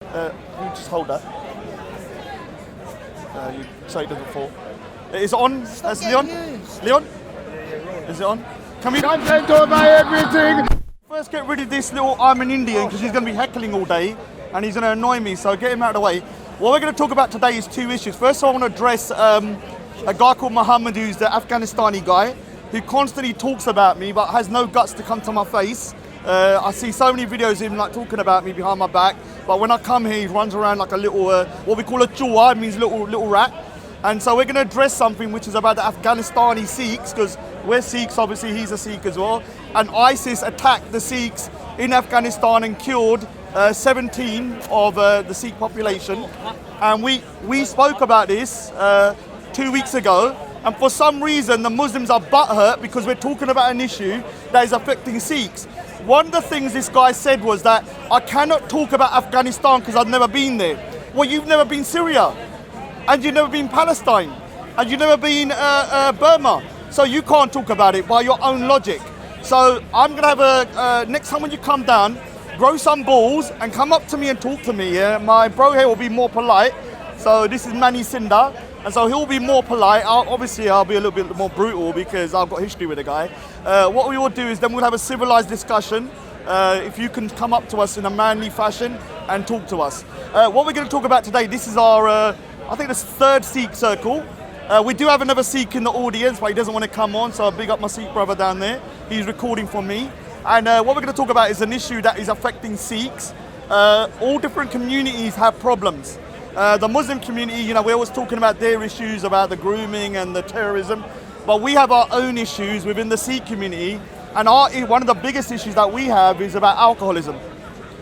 You just hold that. You say it doesn't fall. Is it on? That's Leon? Leon? Is it on? Can we content over everything? First get rid of this little I'm an Indian because he's going to be heckling all day and he's going to annoy me, so get him out of the way. What we're going to talk about today is two issues. First, I want to address a guy called Muhammad, who's the Afghanistani guy, who constantly talks about me but has no guts to come to my face. I see so many videos of him like talking about me behind my back, but when I come here, he runs around like a little, what we call a chua, it means little rat. And so we're going to address something which is about the Afghanistani Sikhs, because we're Sikhs, obviously he's a Sikh as well. And ISIS attacked the Sikhs in Afghanistan and killed 17 of the Sikh population. And we spoke about this 2 weeks ago. And for some reason, the Muslims are butthurt because we're talking about an issue that is affecting Sikhs. One of the things this guy said was that I cannot talk about Afghanistan because I've never been there. Well, you've never been Syria, and you've never been Palestine, and you've never been Burma. So you can't talk about it by your own logic. So I'm gonna have next time when you come down, grow some balls and come up to me and talk to me. Yeah? My bro here will be more polite. So this is Manny Sinder. And so he'll be more polite. I'll be a little bit more brutal because I've got history with the guy. What we will do is then we'll have a civilized discussion. If you can come up to us in a manly fashion and talk to us. What we're going to talk about today, this is our, I think this third Sikh circle. We do have another Sikh in the audience, but he doesn't want to come on, so I'll big up my Sikh brother down there. He's recording for me. And what we're going to talk about is an issue that is affecting Sikhs. All different communities have problems. The Muslim community, you know, we're always talking about their issues, about the grooming and the terrorism, but we have our own issues within the Sikh community, and one of the biggest issues that we have is about alcoholism.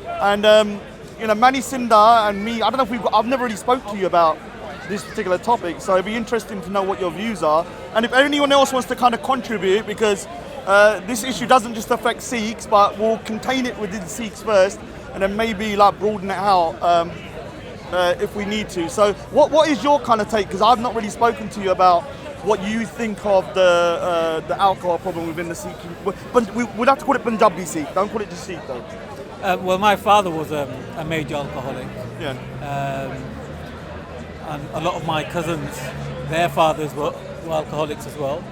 And you know, Manny Sinder and me, I don't know if I've never really spoke to you about this particular topic, so it'd be interesting to know what your views are, and if anyone else wants to kind of contribute, because this issue doesn't just affect Sikhs, but we'll contain it within Sikhs first, and then maybe like broaden it out. If we need to. So what is your kind of take? Because I've not really spoken to you about what you think of the alcohol problem within the Sikh. But we'd have to call it Punjabi Sikh. Don't call it just Sikh though. Well, my father was a major alcoholic. Yeah. And a lot of my cousins, their fathers were alcoholics as well.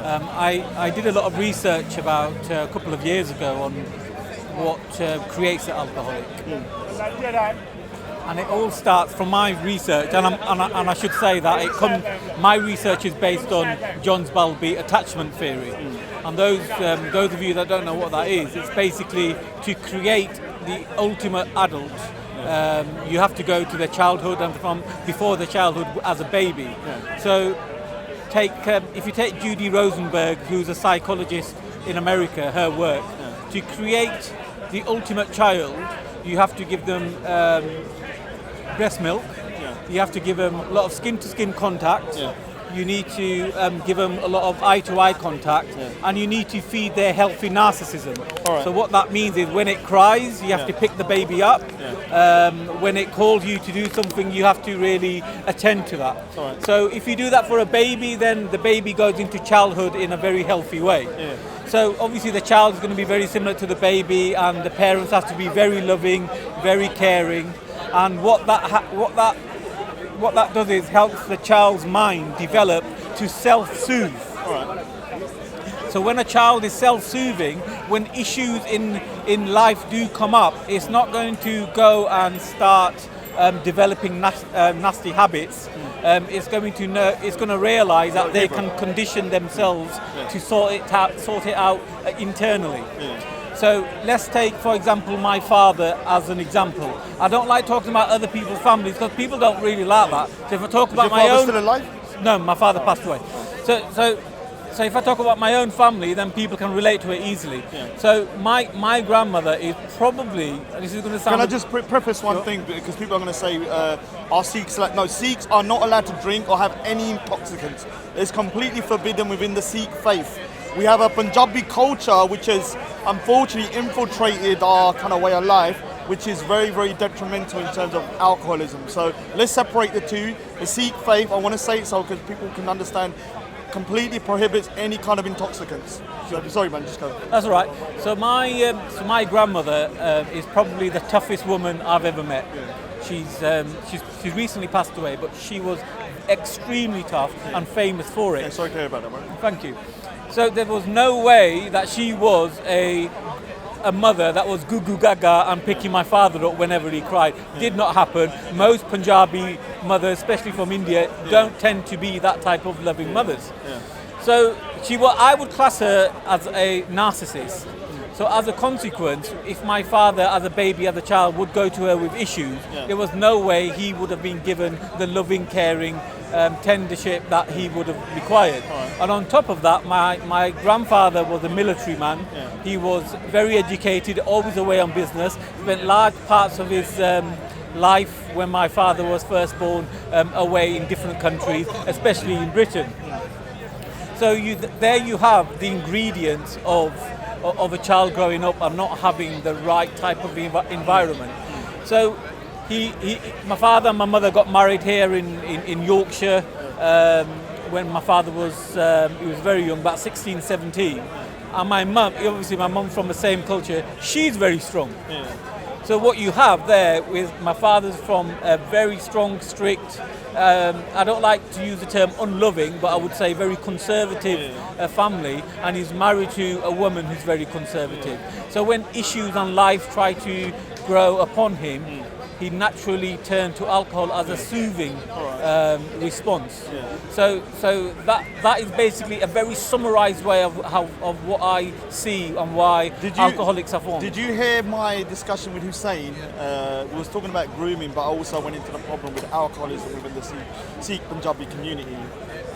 I did a lot of research about a couple of years ago on what creates an alcoholic. And it all starts from my research, and I should say that my research is based on John Bowlby's attachment theory. And those of you that don't know what that is, it's basically to create the ultimate adult. You have to go to their childhood and from before the childhood as a baby. Yeah. So if you take Judy Rosenberg, who's a psychologist in America, her work, to create the ultimate child, you have to give them breast milk. Yeah. You have to give them a lot of skin-to-skin contact. Yeah. You need to give them a lot of eye-to-eye contact, and you need to feed their healthy narcissism. Right. So what that means is when it cries, you have to pick the baby up. Yeah. When it calls you to do something, you have to really attend to that. Right. So if you do that for a baby, then the baby goes into childhood in a very healthy way. Yeah. So obviously the child is going to be very similar to the baby, and the parents have to be very loving, very caring. And what that does is helps the child's mind develop to self-soothe. Right. So when a child is self-soothing, when issues in life do come up, it's not going to go and start developing nasty habits. It's going to realise that they can condition themselves to sort it out internally. Yeah. So let's take, for example, my father as an example. I don't like talking about other people's families because people don't really like that. So if I talk about my own, still alive? No, my father passed away. So if I talk about my own family, then people can relate to it easily. Yeah. So my grandmother is probably, and this is going to sound. Can I just preface one thing, because people are going to say, are Sikhs like? No, Sikhs are not allowed to drink or have any intoxicants. It's completely forbidden within the Sikh faith. We have a Punjabi culture which has unfortunately infiltrated our kind of way of life, which is very, very detrimental in terms of alcoholism. So let's separate the two. The Sikh faith, I want to say it so because people can understand, completely prohibits any kind of intoxicants. Sorry, man, just go. That's all right. So my grandmother is probably the toughest woman I've ever met. Yeah. She's recently passed away, but she was extremely tough and famous for it. Yeah, sorry to hear about that, man. Thank you. So there was no way that she was a mother that was goo goo gaga and picking my father up whenever he cried. Did not happen. Most Punjabi mothers, especially from India, don't tend to be that type of loving mothers. Yeah. So I would class her as a narcissist. So as a consequence, if my father as a baby, as a child, would go to her with issues, there was no way he would have been given the loving, caring, tendership that he would have required. Right. And on top of that, my grandfather was a military man. Yeah. He was very educated, always away on business, spent large parts of his life when my father was first born away in different countries, especially in Britain. So there you have the ingredients of a child growing up and not having the right type of environment. So my father and my mother got married here in Yorkshire when my father was he was very young, about 16, 17. And my mum, obviously my mum from the same culture, she's very strong. Yeah. So what you have there with my father's from a very strong, strict, I don't like to use the term unloving, but I would say very conservative family, and he's married to a woman who's very conservative. So when issues on life try to grow upon him, he naturally turned to alcohol as a soothing response. Yeah. So that is basically a very summarised way of what I see and why alcoholics are formed. Did you hear my discussion with Hussein? We was talking about grooming, but I also went into the problem with alcoholism within the Sikh Punjabi community.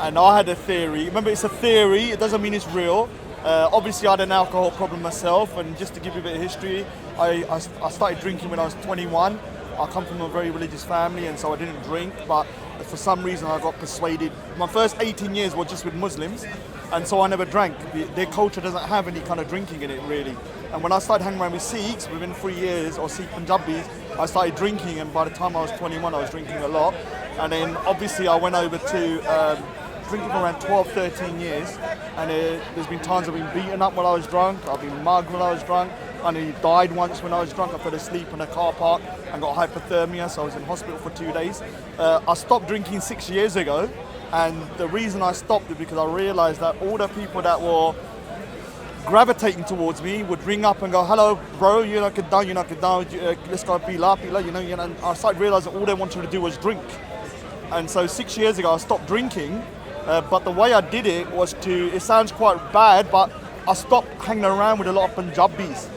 And I had a theory. Remember, it's a theory. It doesn't mean it's real. Obviously, I had an alcohol problem myself, and just to give you a bit of history, I started drinking when I was 21. I come from a very religious family, and so I didn't drink, but for some reason I got persuaded. My first 18 years were just with Muslims, and so I never drank. Their culture doesn't have any kind of drinking in it, really. And when I started hanging around with Sikhs, within 3 years, or Sikh Punjabis, I started drinking, and by the time I was 21, I was drinking a lot. And then obviously I went over to drinking for around 12, 13 years, and there's been times I've been beaten up when I was drunk, I've been mugged when I was drunk, I nearly died once when I was drunk. I fell asleep in a car park and got hypothermia, so I was in hospital for 2 days. I stopped drinking 6 years ago, and the reason I stopped is because I realised that all the people that were gravitating towards me would ring up and go, "Hello, bro, you're not good down, let's go pila, you know." And I started realising all they wanted to do was drink. And so 6 years ago, I stopped drinking, but the way I did it was it sounds quite bad, but I stopped hanging around with a lot of Punjabis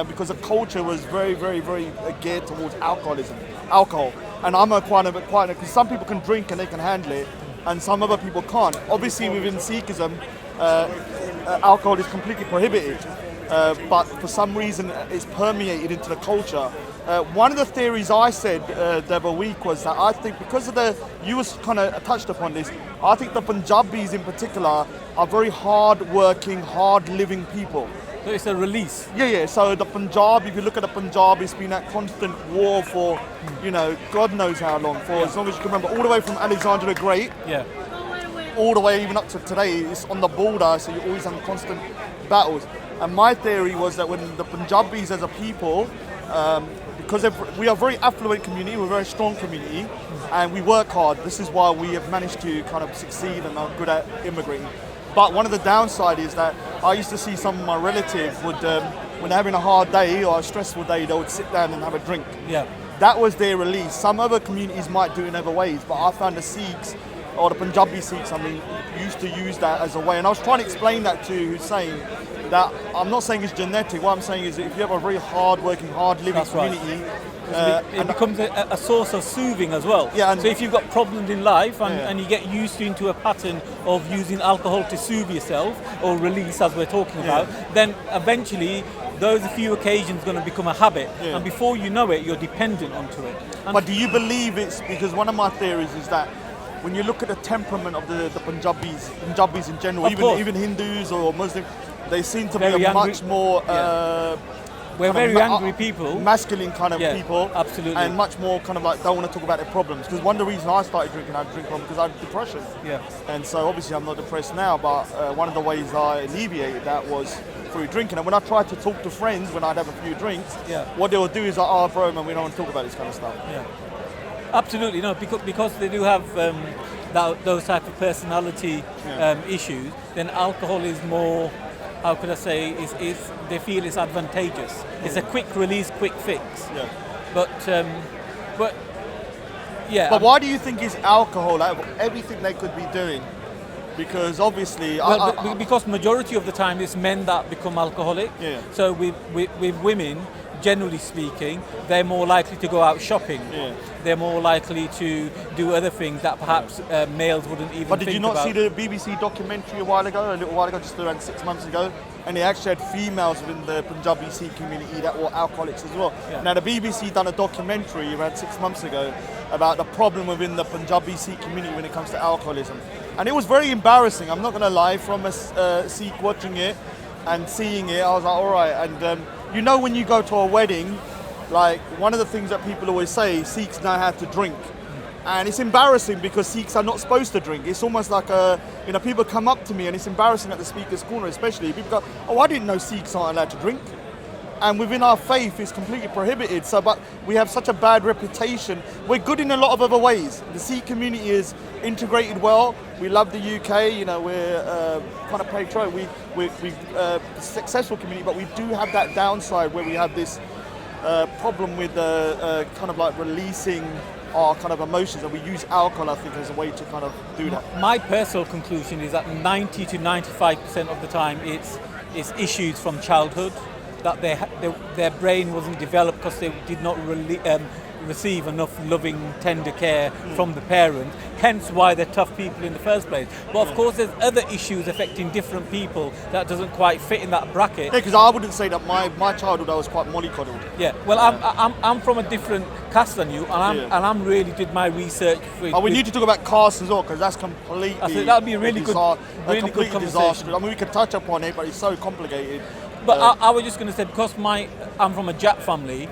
because the culture was very, very, very geared towards alcohol. And I'm because some people can drink and they can handle it, and some other people can't. Obviously, within Sikhism, alcohol is completely prohibited, but for some reason, it's permeated into the culture. One of the theories I said the other week was that I think because of you was kind of touched upon this, I think the Punjabis in particular are very hard-working, hard-living people. So it's a release. Yeah. So the Punjab, if you look at the Punjab, it's been that constant war for, God knows how long, as long as you can remember, all the way from Alexander the Great, all the way even up to today, it's on the border, so you're always in constant battles. And my theory was that when the Punjabis as a people, because we are a very affluent community, we're a very strong community, and we work hard. This is why we have managed to kind of succeed and are good at immigrating. But one of the downsides is that I used to see some of my relatives would, when they're having a hard day or a stressful day, they would sit down and have a drink. Yeah. That was their release. Some other communities might do it in other ways, but I found the Sikhs, or the Punjabi Sikhs, used to use that as a way. And I was trying to explain that to Hussein, that I'm not saying it's genetic. What I'm saying is that if you have a very hard-working, hard-living community, it becomes a source of soothing as well. Yeah, so if you've got problems in life and you get used into a pattern of using alcohol to soothe yourself or release, as we're talking about, then eventually those few occasions are going to become a habit, and before you know it, you're dependent onto it. But do you believe it's because one of my theories is that when you look at the temperament of the Punjabis in general, even Hindus or Muslims, they seem to be much more We're kind of very angry people. masculine kind of people, absolutely, and much more kind of like don't want to talk about their problems. Because one of the reasons I started drinking, I drink from because I had depression. Yeah. And so obviously I'm not depressed now, but one of the ways I alleviated that was through drinking. And when I tried to talk to friends when I'd have a few drinks, what they would do is like, oh bro, man, we don't want to talk about this kind of stuff. Yeah. Absolutely, no, because they do have those type of personality issues. Then alcohol is more, how could I say, is they feel it's advantageous. It's a quick release, quick fix. Yeah. But yeah. But why do you think it's alcohol out of everything they could be doing? Because obviously, because majority of the time it's men that become alcoholic. Yeah. So with women, generally speaking, they're more likely to go out shopping. Yeah. They're more likely to do other things that perhaps males wouldn't even think about. But did you not see the BBC documentary a little while ago, just around 6 months ago? And they actually had females within the Punjabi Sikh community that were alcoholics as well. Yeah. Now the BBC done a documentary around 6 months ago about the problem within the Punjabi Sikh community when it comes to alcoholism. And it was very embarrassing, I'm not going to lie, from a Sikh watching it and seeing it, I was like, all right. And you know when you go to a wedding, like one of the things that people always say, Sikhs know how to drink. And it's embarrassing because Sikhs are not supposed to drink. It's almost like people come up to me and it's embarrassing at the speaker's corner especially. People go, oh, I didn't know Sikhs aren't allowed to drink. And within our faith, it's completely prohibited. So, but we have such a bad reputation. We're good in a lot of other ways. The Sikh community is integrated well. We love the UK. You know, we're kind of patriotic. We're successful community, but we do have that downside where we have this problem with kind of like releasing our kind of emotions, and we use alcohol, I think, as a way to kind of do that. My personal conclusion is that 90 to 95% of the time it's issues from childhood, that their brain wasn't developed because they did not receive enough loving, tender care from the parent, hence why they're tough people in the first place. But of course there's other issues affecting different people that doesn't quite fit in that bracket. Yeah, because I wouldn't say that my childhood I was quite mollycoddled. Yeah, well I'm from a different caste than you, and I'm really did my research. We need to talk about caste as well, because that's completely. I think that would be a really good conversation. Disaster. I mean, we could touch upon it, but it's so complicated. But I was just going to say, because I'm from a Jat family,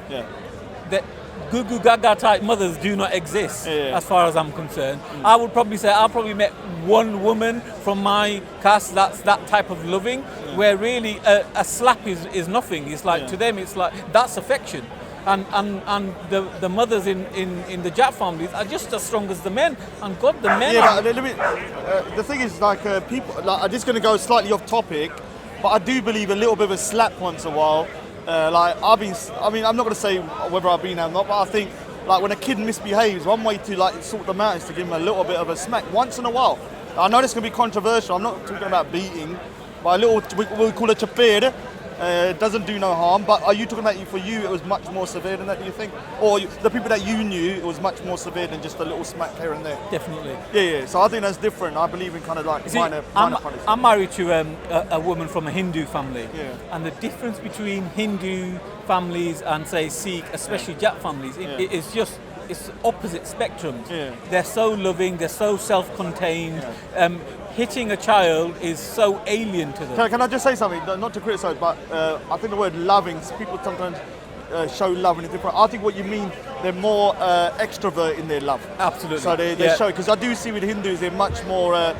that Gugu Gaga type mothers do not exist as far as I'm concerned. I would probably say I probably met one woman from my caste that's that type of loving, where really a slap is nothing. It's like to them it's like that's affection. And the mothers in the Jat families are just as strong as the men. And God, the men. Yeah, but a little bit. The thing is, like people. Like, I'm just going to go slightly off topic, but I do believe a little bit of a slap once in a while. Like I'm not going to say whether I've been or not, but I think like when a kid misbehaves, one way to like sort them out is to give them a little bit of a smack once in a while. I know this can be controversial. I'm not talking about beating, but a little we call it chapir. Doesn't do no harm, but are you talking about for you it was much more severe than that, do you think? Or the people that you knew, it was much more severe than just a little smack here and there? Definitely. Yeah, so I think that's different. I believe in kind of like minor punishment. I'm married to a woman from a Hindu family, and the difference between Hindu families and say Sikh, especially Jat families, it's opposite spectrums. They're so loving, they're so self-contained. Hitting a child is so alien to them. Can I just say something? Not to criticise, but I think the word loving, people sometimes show love in a different. I think what you mean, they're more extrovert in their love. Absolutely. So they show, because I do see with Hindus, they're much more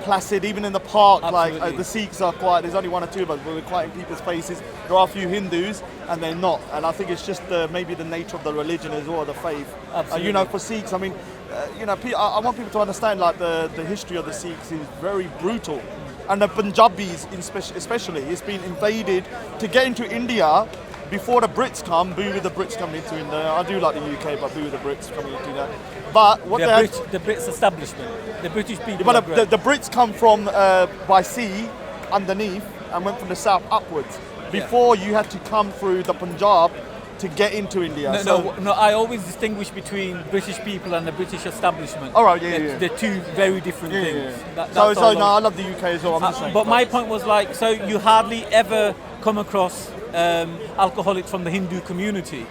placid, even in the park. Absolutely. Like the Sikhs are quiet. There's only one or two of us, but we're quiet in people's faces. There are a few Hindus, and they're not. And I think it's just maybe the nature of the religion as well, the faith. Absolutely. For Sikhs, I mean, I want people to understand like the history of the Sikhs is very brutal, and the Punjabis especially, it's been invaded to get into India. Before the Brits come, boo with the Brits coming into India. I do like the UK, but boo with the Brits coming into India. But what the Brits establishment, the British people. But the Brits come from by sea underneath and went from the south upwards. Before you had to come through the Punjab to get into India. No, I always distinguish between British people and the British establishment. All right, They're two very different things. I love the UK as well. But my point was like, so you hardly ever come across alcoholics from the Hindu community.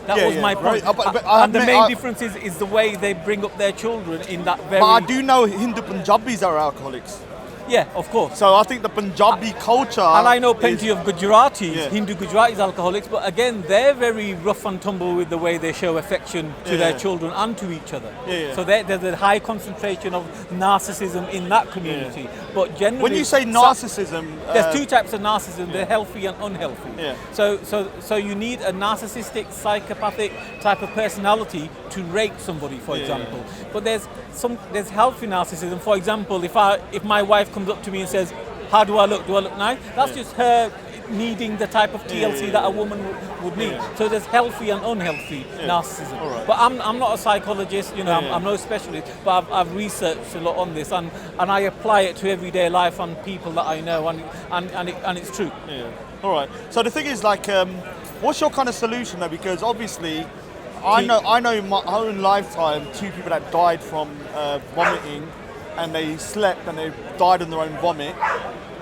That was my point. Right. And the main difference is the way they bring up their children in that very... But I do know Hindu Punjabis are alcoholics. Yeah, of course. So I think the Punjabi culture. And I know plenty of Gujaratis, Yeah. Hindu Gujaratis alcoholics, but again, they're very rough and tumble with the way they show affection to their children and to each other. Yeah. So there's a high concentration of narcissism in that community. But generally, When you say narcissism, there's two types of narcissism. They're healthy and unhealthy. Yeah. So you need a narcissistic, psychopathic type of personality to rape somebody, for example. But there's healthy narcissism. For example, if my wife comes up to me and says, "How do I look? Do I look nice?" That's just her needing the type of TLC that a woman would need. So there's healthy and unhealthy narcissism. Right. But I'm not a psychologist, I'm no specialist, but I've researched a lot on this and I apply it to everyday life and people that I know and it's true. Yeah. All right. So the thing is, like, what's your kind of solution though? Because obviously, I know in my own lifetime 2 people that died from vomiting, and they slept and they died in their own vomit.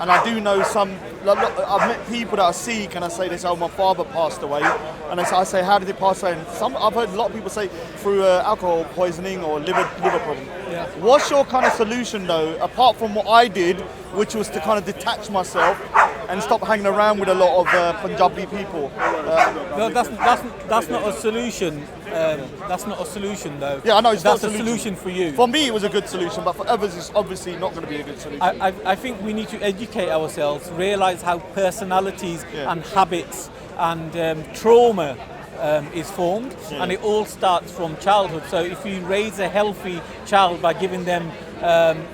And I do know I've met people that are Sikh, and I say this, "Oh, my father passed away," and I say, "How did he pass away?" And I've heard a lot of people say through alcohol poisoning or liver problem. Yeah. What's your kind of solution though, apart from what I did, which was to kind of detach myself and stop hanging around with a lot of Punjabi people? No, that's not a solution. That's not a solution, though. Yeah, I know, it's that's not a solution for you. For me, it was a good solution, but for others, it's obviously not going to be a good solution. I think we need to educate ourselves, realise how personalities and habits and trauma is formed, and it all starts from childhood. So if you raise a healthy child by giving them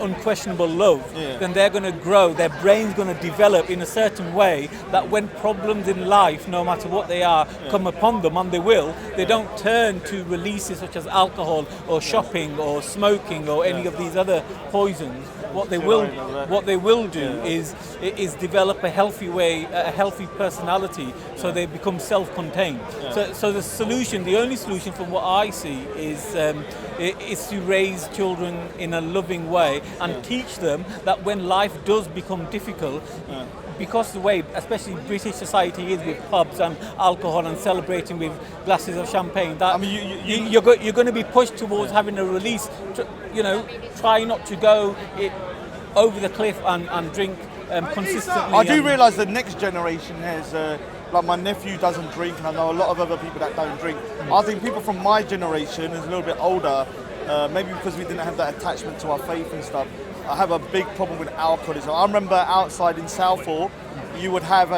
unquestionable love, then they're going to grow, their brain's going to develop in a certain way that when problems in life, no matter what they are, come upon them, and they don't turn to releases such as alcohol or shopping or smoking or any of these other poisons. What they will do is develop a healthy way, a healthy personality, so they become self-contained. So the only solution from what I see is to raise children in a loving way and teach them that when life does become difficult, because the way, especially British society is with pubs and alcohol and celebrating with glasses of champagne, that you're going to be pushed towards having a release. Try not to go over the cliff and drink consistently. I do realise the next generation has, like my nephew doesn't drink, and I know a lot of other people that don't drink. I think people from my generation is a little bit older, maybe because we didn't have that attachment to our faith and stuff. I have a big problem with alcoholism. I remember outside in Southall, you would have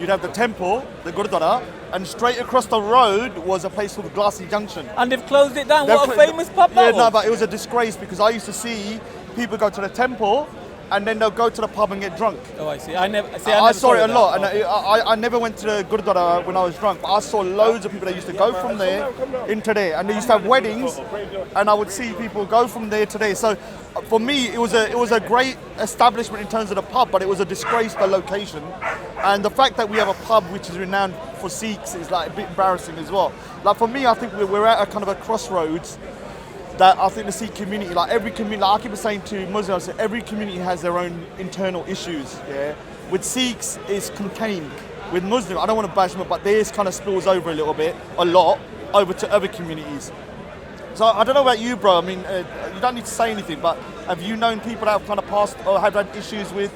you'd have the temple, the Gurdwara, and straight across the road was a place called Glassy Junction. And they've closed it down. What a famous pub that was. No, but it was a disgrace because I used to see people go to the temple and then they'll go to the pub and get drunk. Oh, I see. I saw it a lot, and and I never went to the Gurdwara when I was drunk, but I saw loads of people that used to go from there into there, and they used to have weddings, and I would see people go from there to there. So for me, it was a great establishment in terms of the pub, but it was a disgrace, the location. And the fact that we have a pub which is renowned for Sikhs is like a bit embarrassing as well. Like for me, I think we're at a kind of a crossroads that I think the Sikh community, like every community, like I keep saying to Muslims, every community has their own internal issues. Yeah, with Sikhs, it's contained. With Muslims, I don't want to bash them, but theirs kind of spills over a lot, over to other communities. So I don't know about you, bro. I mean, you don't need to say anything, but have you known people that have kind of passed or have had issues with?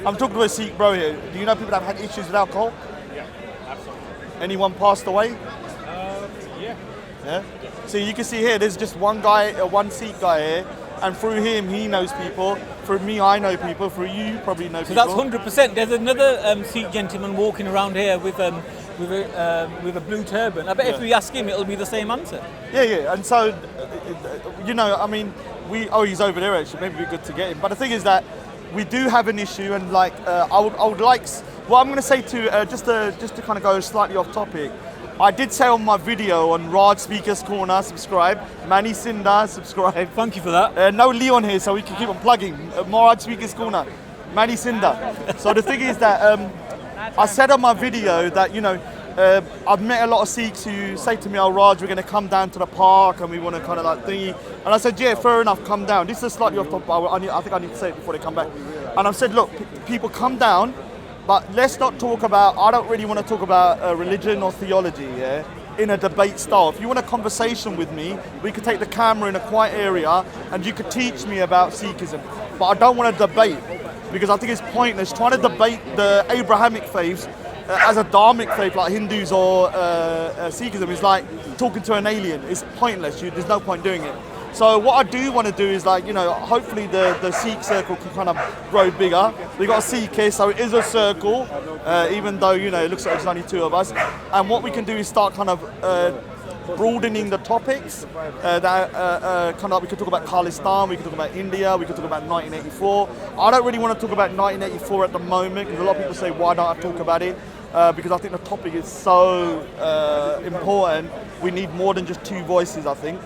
I'm talking to a Sikh bro here. Do you know people that have had issues with alcohol? Yeah, absolutely. Anyone passed away? Yeah. Yeah. So you can see here, there's just one guy, one Sikh guy here, and through him, he knows people. Through me, I know people. Through you, probably know people. So that's 100%. There's another Sikh gentleman walking around here with a blue turban. I bet if we ask him, it'll be the same answer. Yeah. And so, I mean, he's over there actually. Maybe it'd be good to get him. But the thing is that we do have an issue, and like, I would like. What I'm going to say to just to kind of go slightly off topic. I did say on my video on Raj Speaker's Corner, subscribe. Manny Sinder, subscribe. Thank you for that. No Leon here, so we can keep on plugging. Raj Speaker's Corner, Manny Sinder. So the thing is that I said on my video that, I've met a lot of Sikhs who say to me, "Oh Raj, we're going to come down to the park and we want to kind of like thingy." And I said, "Yeah, fair enough, come down." This is slightly off topic, but I think I need to say it before they come back. And I've said, look, people come down, but let's not talk about, I don't really want to talk about religion or theology, in a debate style. If you want a conversation with me, we could take the camera in a quiet area and you could teach me about Sikhism. but I don't want to debate because I think it's pointless trying to debate the Abrahamic faiths as a dharmic faith like Hindus or Sikhism is like talking to an alien. It's pointless. There's no point doing it. So what I do want to do is like, hopefully the Sikh circle can kind of grow bigger. We've got a Sikh here, so it is a circle, even though, it looks like there's only two of us. And what we can do is start kind of broadening the topics. We could talk about Khalistan, we could talk about India, we could talk about 1984. I don't really want to talk about 1984 at the moment because a lot of people say, why don't I talk about it? Because I think the topic is so important. We need more than just two voices, I think.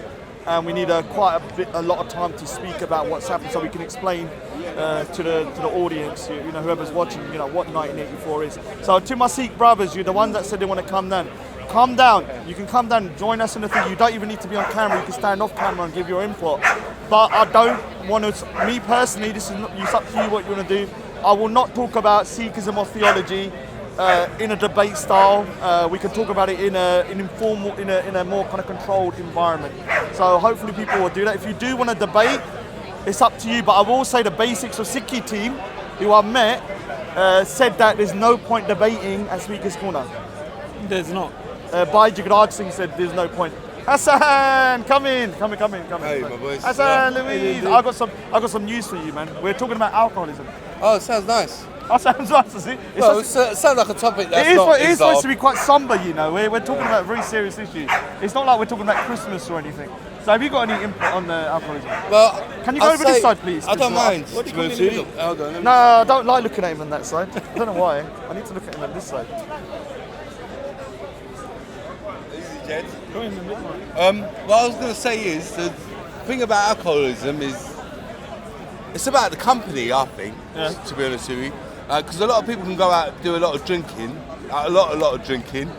And we need quite a lot of time to speak about what's happened so we can explain to the audience, whoever's watching, what 1984 is. So to my Sikh brothers, the ones that said they want to come down. Come down. You can come down, join us in the thing. You don't even need to be on camera. You can stand off camera and give your input. But I don't want to, me personally, it's up to you what you want to do. I will not talk about Sikhism or theology in a debate style. We can talk about it in an informal, in a more kind of controlled environment. So hopefully people will do that. If you do want to debate, it's up to you. But I will say the basics of Sikhi team, who I've met, said that there's no point debating at Speaker's Corner. There's not. Bhai Jagraj Singh said there's no point. Hassan, come in. Hey, my boys. Hassan, Louise, I got some news for you, man. We're talking about alcoholism. Oh, it sounds nice. That sounds nice, does it? Well, it sounds like a topic that's it is supposed to be quite somber, We're talking about a very serious issue. It's not like we're talking about Christmas or anything. So have you got any input on the alcoholism? Well, can you go over this side, please? I don't mind. What do you call it? Hold on. No, I don't like looking at him on that side. I don't know why. I need to look at him on this side. What I was going to say is the thing about alcoholism is it's about the company, I think, to be honest with you. Because a lot of people can go out and do a lot of drinking, a lot of drinking,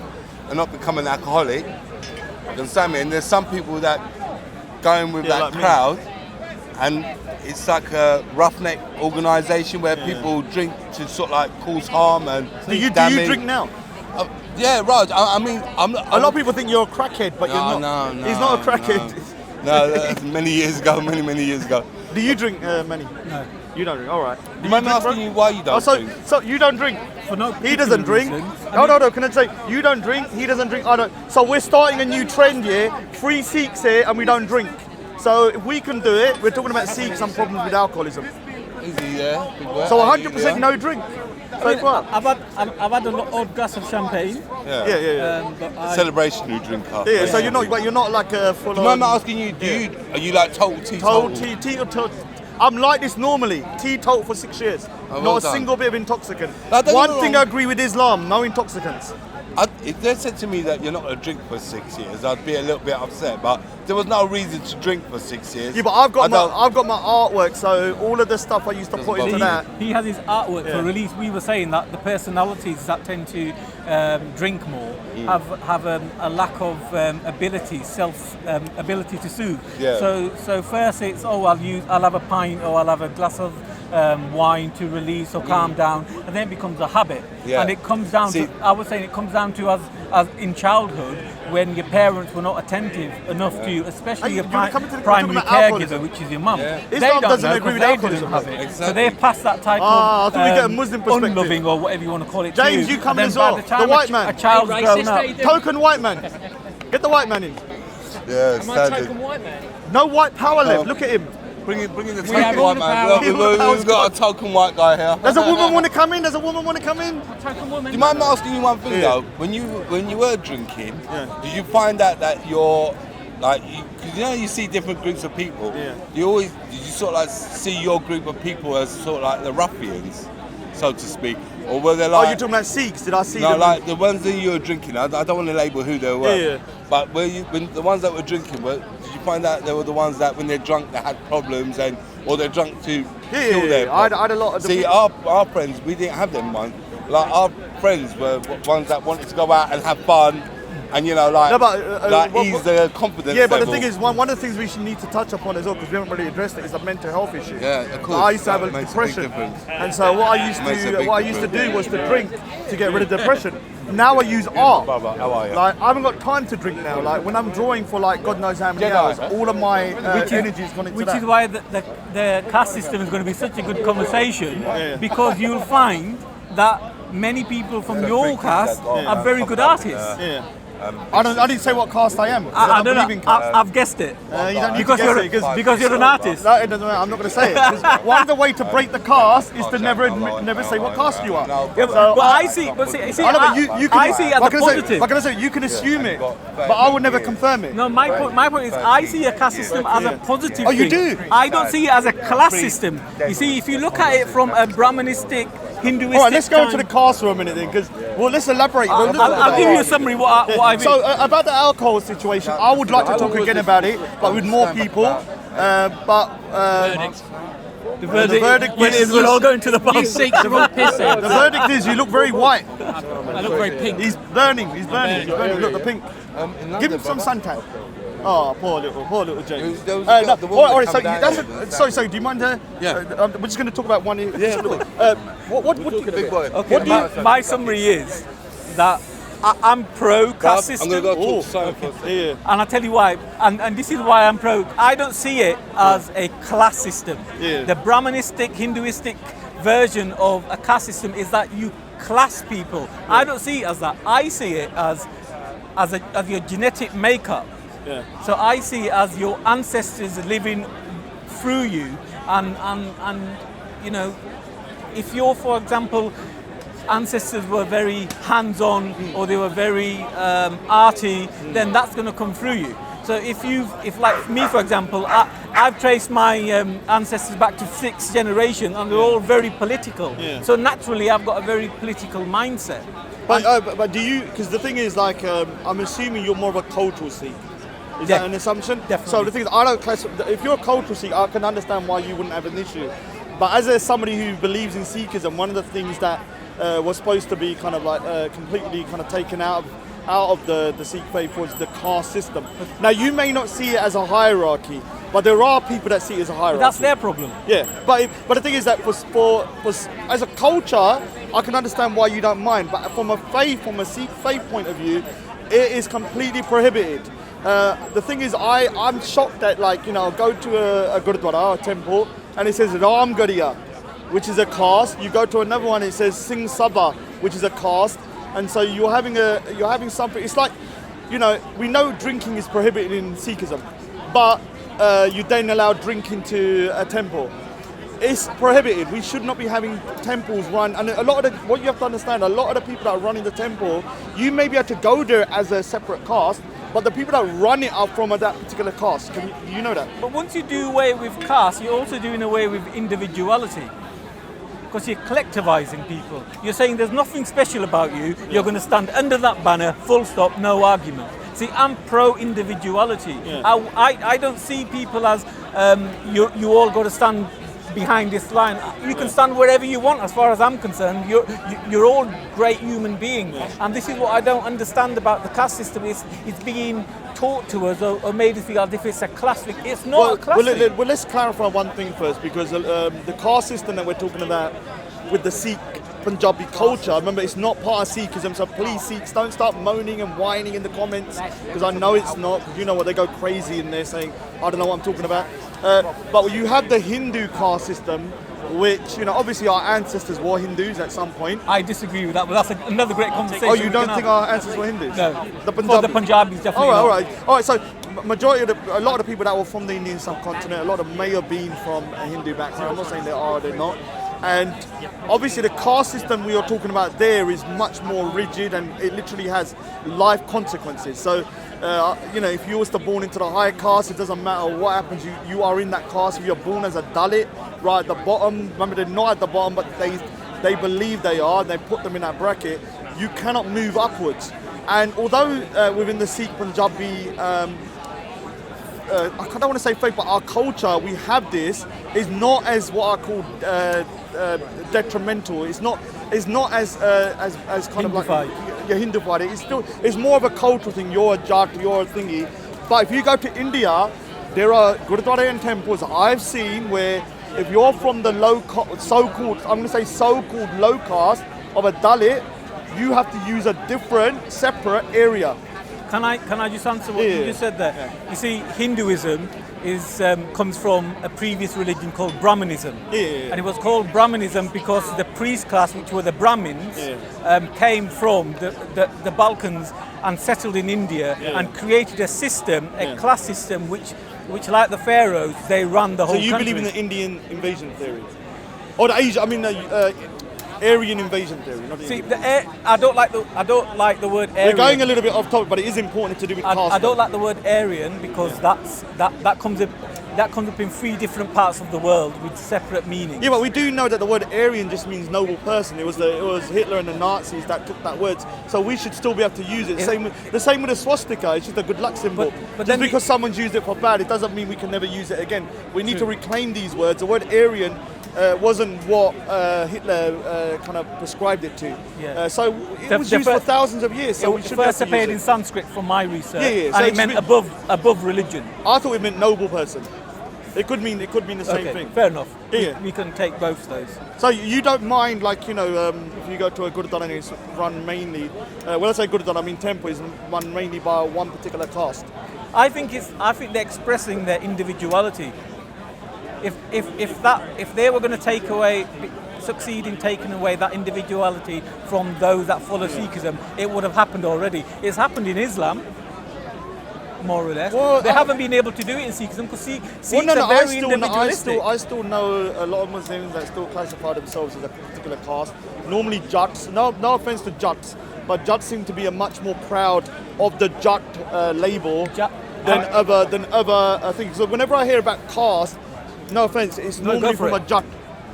and not become an alcoholic. You understand me? And there's some people that go in with that like crowd, and it's like a roughneck organisation where people drink to sort of like cause harm and do you drink now? Yeah, Raj. I mean, I'm not. A lot of people think you're a crackhead, but you're not. No, he's not a crackhead. No, that's many years ago. Many years ago. Do you drink, Manny? No. You don't drink. All right. Do you mind asking you why you don't drink? So you don't drink. For no he doesn't drink. Reason. No. Can I say you don't drink? He doesn't drink. I don't. So we're starting a new trend here. 3 Sikhs here, and we don't drink. So if we can do it, we're talking about Sikhs and problems with alcoholism. Easy, yeah. Big word. So 100% no drink. So far. I've had an odd glass of champagne. Yeah. Celebrationary drinker. Yeah. So you're not like a full. Do you mind me asking you? Are you like total teetotal? Teetotal. I'm like this normally. Teetotal for 6 years. Oh, not well a done. single bit of intoxicant. Now, One thing I agree with Islam: no intoxicants. If they said to me that you're not going to drink for 6 years, I'd be a little bit upset. But there was no reason to drink for 6 years. Yeah, but I've got my artwork, so all of the stuff I used to put into that. He has his artwork for release. We were saying that the personalities that tend to drink more have a lack of ability to soothe. Yeah. So first it's I'll have a pint or I'll have a glass of wine to release or calm down, and then it becomes a habit. Yeah. And it comes down to, I was saying, it comes down to us as in childhood when your parents were not attentive enough to you, especially your primary caregiver, which is your mum. Yeah. They Islam don't doesn't know agree because with they didn't alcoholism. have it. Exactly. So they pass that type I of thought we get a Muslim perspective. unloving or whatever you want to call it. James, to you come and as then by well. the time The white man. a child's grown up. Token white man. Get the white man in. Yeah, Am I a token white man? No white power left. Look at him. Bring in the We have token all white the man. power. We've got a token white guy here. Does a woman want to come in? Token woman. Do you mind me asking you one thing though? When you were drinking, did you find out that you're like, because you see different groups of people. Yeah. Did you sort of like see your group of people as sort of like the ruffians, so to speak, or were they like? Oh, you're talking about Sikhs? Did I see No, them? like the ones that you were drinking. I don't want to label who they were. Yeah. But when the ones that were drinking, did you find out they were the ones that when they're drunk they had problems or they're drunk to kill their I had a lot of. See, our friends, we didn't have them ones. Like our friends were ones that wanted to go out and have fun, and ease the confidence. Yeah, but level. the thing is, one of the things we should need to touch upon as well, because we haven't really addressed it, is a mental health issue. Yeah, of course. I used to have That a makes a big depression, difference. and so what I used Makes a to big do was to drink to get rid of depression. now I use art. Brother, how are you? Like I haven't got time to drink now. Like when I'm drawing for like God knows how many hours, all of my energy is gone into Which that. is why the caste system is going to be such a good conversation, because you'll find that many people from your caste are very good artists. Yeah. I didn't say what caste I am. I don't believe in know. caste. I've guessed it. You don't need because to guess it, because you're an artist. No, it doesn't matter. I'm not going to say it. 'Cause one of the way to break the caste is to never say what caste you are. Yeah, So but I see. But see, I know, but you can, I see it as a positive. Like I say, you can assume it, but I would never confirm it. No, my point is, I see a caste system as a positive Oh, you thing. do? I don't see it as a class system. You see, if you look at it from a Brahmanistic, Hinduistic. All right, let's go into the kind- caste for a minute then, because let's elaborate. I'll give you a summary what I mean. So about the alcohol situation, I would like to talk again about it, but with more people. the verdict is- is we're all going to the pub. You Sikhs are all The pissing. verdict is you look very white. I look very pink. He's burning. Look, the pink. Give him some suntan. Oh, poor little James. There was No, the woman all right, so come down. sorry, do you mind? We're just going to talk about one. What do you Big boy. What do you, my summary is that I'm pro caste I'm system. going to go talk to Simon first. Yeah. And I'll tell you why, and this is why I'm pro. I don't see it as a class system. Yeah. The Brahmanistic, Hinduistic version of a caste system is that you class people. I don't see it as that. I see it as your genetic makeup. Yeah. So I see it as your ancestors living through you, and you know, if you're, for example, ancestors were very hands-on or they were very arty, then that's going to come through you. So if like me, for example, I've traced my ancestors back to 6th generation, and they're all very political. Yeah. So naturally, I've got a very political mindset. But do you? Because the thing is, like, I'm assuming you're more of a cultural Sikh. Is that an assumption? Definitely. So the thing is, I don't class. If you're a cultural Sikh, I can understand why you wouldn't have an issue. But as somebody who believes in Sikhism, one of the things that was supposed to be kind of like completely kind of taken out of the Sikh faith was the caste system. Now you may not see it as a hierarchy, but there are people that see it as a hierarchy. But that's their problem. Yeah, but the thing is that for as a culture, I can understand why you don't mind. But from a Sikh faith point of view, it is completely prohibited. The thing is, I'm shocked that, like, you know, go to a gurdwara, a temple, and it says Ram Gadiya, which is a caste. You go to another one, it says Singh Sabha, which is a caste, and so you're having something. It's like, you know, we know drinking is prohibited in Sikhism, but you then allow drinking to a temple. It's prohibited. We should not be having temples run. And a lot of what you have to understand, a lot of the people that are running the temple, you may be able to go there as a separate caste, but the people that run it are from that particular caste. Do you know that? But once you do away with caste, you're also doing away with individuality. Because you're collectivizing people. You're saying there's nothing special about you. You're going to stand under that banner, full stop, no argument. See, I'm pro-individuality. Yeah. I don't see people as you all got to stand behind this line. You can stand wherever you want, as far as I'm concerned. You're all great human beings. And this is what I don't understand about the caste system. It's being taught to us or made us feel as if it's a class thing. It's not a class thing. Well, let's clarify one thing first, because the caste system that we're talking about with the Sikh Punjabi culture, remember, it's not part of Sikhism, so please, Sikhs, don't start moaning and whining in the comments, because I know it's not, because you know what, they go crazy in there saying, I don't know what I'm talking about. But you have the Hindu caste system, which, you know, obviously our ancestors were Hindus at some point. I disagree with that, but that's another great conversation. Oh, you don't think our ancestors were Hindus? No. The For the Punjabis, definitely All not. right. So a lot of the people that were from the Indian subcontinent, a lot of them may have been from a Hindu background. I'm not saying they are or they're not. And obviously the caste system we are talking about there is much more rigid, and it literally has life consequences. So, you know, if you was to born into the higher caste, it doesn't matter what happens, you are in that caste. If you're born as a Dalit, right at the bottom, remember they're not at the bottom, but they believe they are, and they put them in that bracket, you cannot move upwards. And although within the Sikh Punjabi, I don't want to say faith, but our culture, we have this, is not as what I call detrimental. It's not as kind of like Hindufied. It's more of a cultural thing. You're a Jat, you're a thingy. But if you go to India, there are gurdwara and temples I've seen where if you're from the so-called low caste of a Dalit, you have to use a different, separate area. Can I just answer what you just said there? Yeah. You see, Hinduism comes from a previous religion called Brahmanism. And it was called Brahmanism because the priest class, which were the Brahmins, came from the Balkans and settled in India and created a system, a class system, which like the pharaohs, they ran the whole country. So you believe in the Indian invasion theory? Or the Asia, Aryan invasion theory. Not See, I don't like the word Aryan. We're going a little bit off topic, but it is important to do with caste. I don't like the word Aryan because that comes up in 3 different parts of the world with separate meanings. Yeah, but we do know that the word Aryan just means noble person. It was Hitler and the Nazis that took that word, so we should still be able to use it. The same with the swastika. It's just a good luck symbol. But just because someone's used it for bad, it doesn't mean we can never use it again. We need to reclaim these words. The word Aryan wasn't what Hitler kind of prescribed it to. Yeah. So it was used for thousands of years. So we should first be able to appeared use in it. Sanskrit from my research, Yeah, so and it it's meant above religion. I thought it meant noble person. It could mean the same Okay, thing. fair enough. Yeah. We can take both those. So you don't mind, if you go to a Gurdwara and it's run mainly, when I say Gurdwara, I mean temple is run mainly by one particular caste. I think they're expressing their individuality. If they were going to succeed in taking away that individuality from those that follow Sikhism, it would have happened already. It's happened in Islam, more or less. Well, they haven't been able to do it in Sikhism because Sikhs are very individualistic. I still know a lot of Muslims that still classify themselves as a particular caste. Normally Jats, no offense to Jats, but Jats seem to be a much more proud of the Jat label than other things. So whenever I hear about caste, no offense, it's normally from a Jat.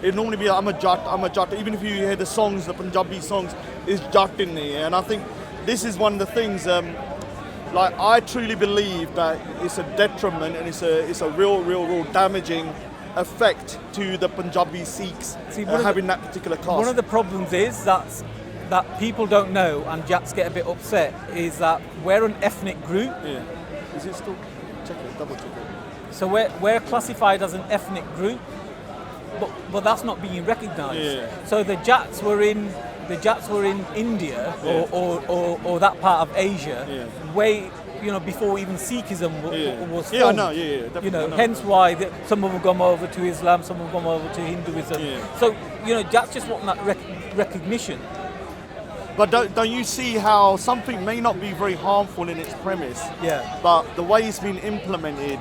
It normally be I'm a Jat. Even if you hear the songs, the Punjabi songs, is Jat in there. And I think this is one of the things. I truly believe that it's a detriment and it's a real damaging effect to the Punjabi Sikhs having that particular caste. One of the problems is that people don't know, and Jats get a bit upset, is that we're an ethnic group. Yeah. Is it still? Check it, double check it. So we're classified as an ethnic group, but that's not being recognised. Yeah. So the Jats were in India or that part of Asia way before even Sikhism was formed. Yeah, I know. Yeah, definitely. Hence why some of them gone over to Islam, some of them gone over to Hinduism. Yeah. So Jats just want that recognition. But don't you see how something may not be very harmful in its premise, but the way it's been implemented,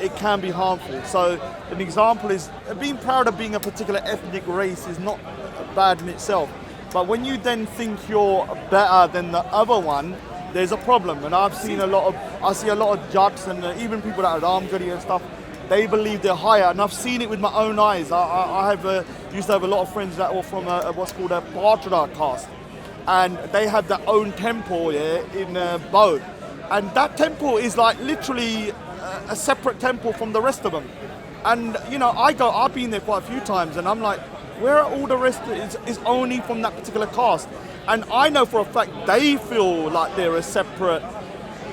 it can be harmful. So an example is being proud of being a particular ethnic race is not bad in itself. But when you then think you're better than the other one, there's a problem. And I see a lot of Jats and even people that are Ramgari and stuff. They believe they're higher, and I've seen it with my own eyes. I used to have a lot of friends that were from what's called a Patra caste, and they have their own temple in Bo, and that temple is like literally a separate temple from the rest of them. And I've been there quite a few times, and I'm like, where are all the rest? It's only from that particular caste. And I know for a fact they feel like they're a separate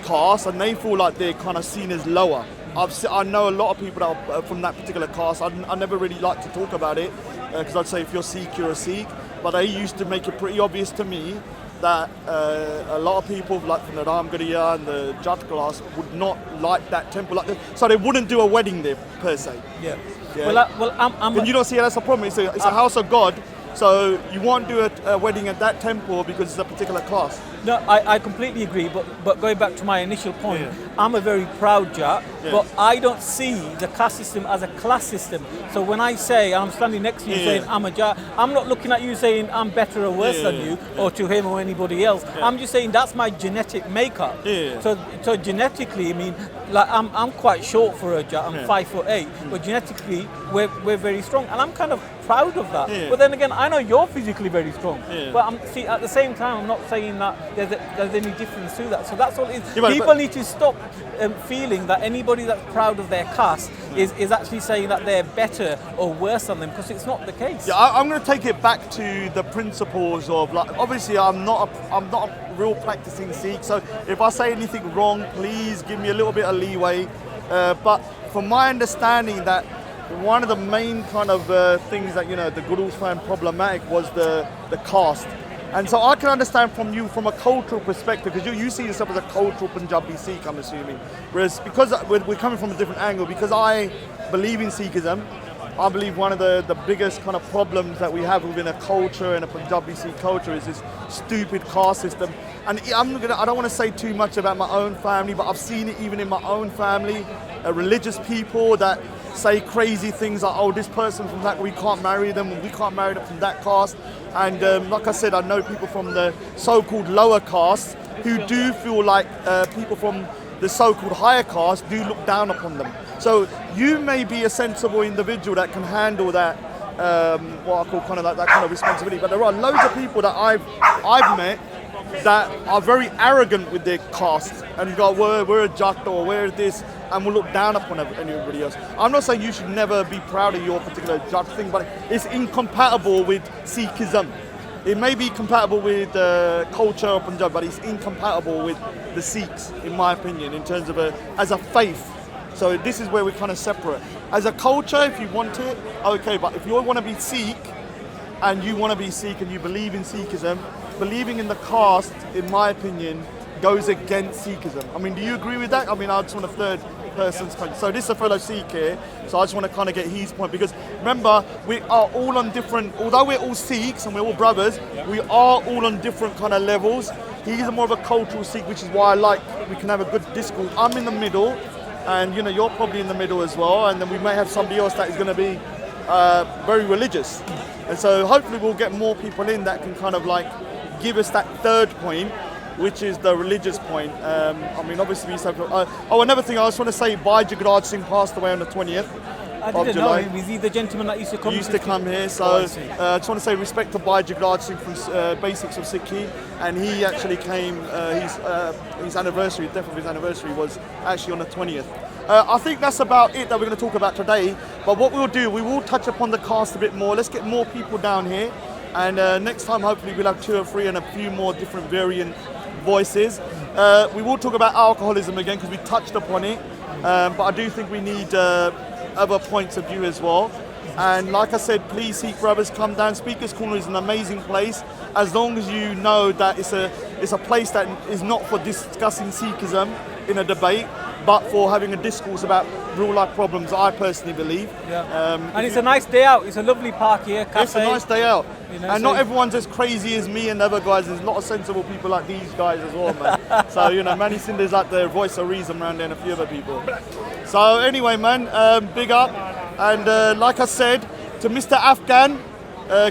caste, and they feel like they're kind of seen as lower. I know a lot of people that are from that particular caste. I never really like to talk about it because I'd say if you're Sikh, you're a Sikh. But they used to make it pretty obvious to me that a lot of people like from the Ramgariya and the Jat class would not like that temple, so they wouldn't do a wedding there per se. Yeah. Yeah. I'm But you don't see that's a problem. It's a house of God, so you won't do a wedding at that temple because it's a particular class. No, I completely agree, but going back to my initial point, I'm a very proud Jat, but I don't see the caste system as a class system. So when I say, I'm standing next to you saying I'm a Jat, I'm not looking at you saying I'm better or worse than you, or to him or anybody else. I'm just saying that's my genetic makeup. So genetically, I mean, like I'm quite short for a Jat, I'm 5'8", but genetically we're very strong, and I'm kind of proud of that. But then again, I know you're physically very strong, but at the same time, I'm not saying that there's any difference to that. So that's all it is. People need to stop feeling that anybody that's proud of their caste is actually saying that they're better or worse than them, because it's not the case. Yeah, I'm going to take it back to the principles of, like, obviously I'm not a real practicing Sikh, so if I say anything wrong, please give me a little bit of leeway. But from my understanding, that one of the main kind of things that the Gurus found problematic was the caste. And so I can understand from you from a cultural perspective, because you see yourself as a cultural Punjabi Sikh, I'm assuming. Whereas because we're coming from a different angle, because I believe in Sikhism, I believe one of the biggest kind of problems that we have within a culture and a Punjabi Sikh culture is this stupid caste system. And I don't want to say too much about my own family, but I've seen it even in my own family, religious people that say crazy things like, oh, this person from that, we can't marry them, we can't marry them from that caste. And like I said, I know people from the so-called lower caste who do feel like people from the so-called higher caste do look down upon them. So you may be a sensible individual that can handle that, what I call kind of that kind of responsibility. But there are loads of people that I've met that are very arrogant with their caste and go, we're a Jat or we're this, and will look down upon anybody else. I'm not saying you should never be proud of your particular Jat thing, but it's incompatible with Sikhism. It may be compatible with culture of Punjab, but it's incompatible with the Sikhs, in my opinion, in terms of as a faith. So this is where we're kind of separate. As a culture, if you want it, okay, but if you want to be Sikh, and you want to be Sikh and you believe in Sikhism, believing in the caste, in my opinion, goes against Sikhism. I mean, do you agree with that? I mean, I just want a third person's point. So this is a fellow Sikh here, so I just want to kind of get his point, because remember, we are all on different, although we're all Sikhs and we're all brothers, we are all on different kind of levels. He's more of a cultural Sikh, which is why I like, we can have a good discourse. I'm in the middle, and you know, you're probably in the middle as well, and then we may have somebody else that is going to be very religious. And so hopefully we'll get more people in that can kind of like give us that third point, which is the religious point. I mean, obviously we used to have, another thing I just want to say, Bhai Jagraj Singh passed away on the 20th of didn't July. know him. Is he the gentleman that used to come? He used to come here, so I just want to say respect to Bhai Jagraj Singh from Basics of Sikhi, and he actually came, his anniversary, the death of his anniversary was actually on the 20th. I think that's about it that we're going to talk about today, but what we'll do, we will touch upon the cast a bit more. Let's get more people down here, and next time hopefully we'll have 2 or 3 and a few more different variant voices. We will talk about alcoholism again because we touched upon it, but I do think we need other points of view as well. And like I said, please, Sikh brothers, come down. Speakers Corner is an amazing place, as long as you know that it's a place that is not for discussing Sikhism in a debate, but for having a discourse about real life problems, I personally believe. Yeah. And it's a nice day out. It's a lovely park here, cafe. It's a nice day out. You know, and not everyone's as crazy as me and other guys. There's a lot of sensible people like these guys as well, man. So, you know, Manny Sinder's like the voice of reason around there, and a few other people. So anyway, man, big up. And like I said, to Mr. Afghan,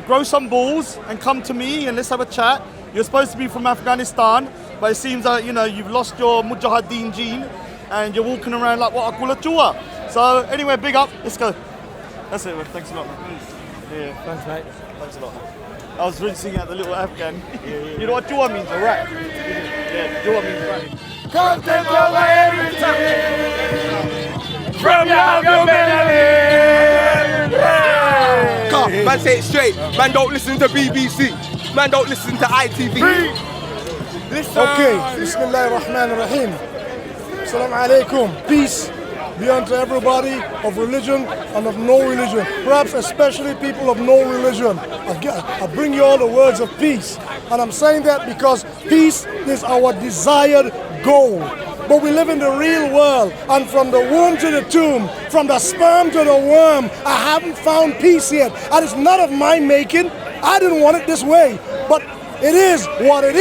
grow some balls and come to me and let's have a chat. You're supposed to be from Afghanistan, but it seems like, you know, you've lost your Mujahideen gene and you're walking around like what I call a chua. So anyway, big up, let's go. That's it, man. Thanks a lot, man. Yeah. Thanks, mate. Thanks a lot. I was rinsing out the little Afghan. You know what chua means? A rat. Yeah, chua means rat. Come take over everything from your belly. Come, man, say it straight. Man, don't listen to BBC. Man, don't listen to ITV. Listen. Okay, Bismillah ar-Rahman ar-Rahim. Assalamu alaikum. Peace be unto everybody of religion and of no religion. Perhaps especially people of no religion. I bring you all the words of peace. And I'm saying that because peace is our desired goal. But we live in the real world, and from the womb to the tomb, from the sperm to the worm, I haven't found peace yet. And it's not of my making. I didn't want it this way, but it is what it is.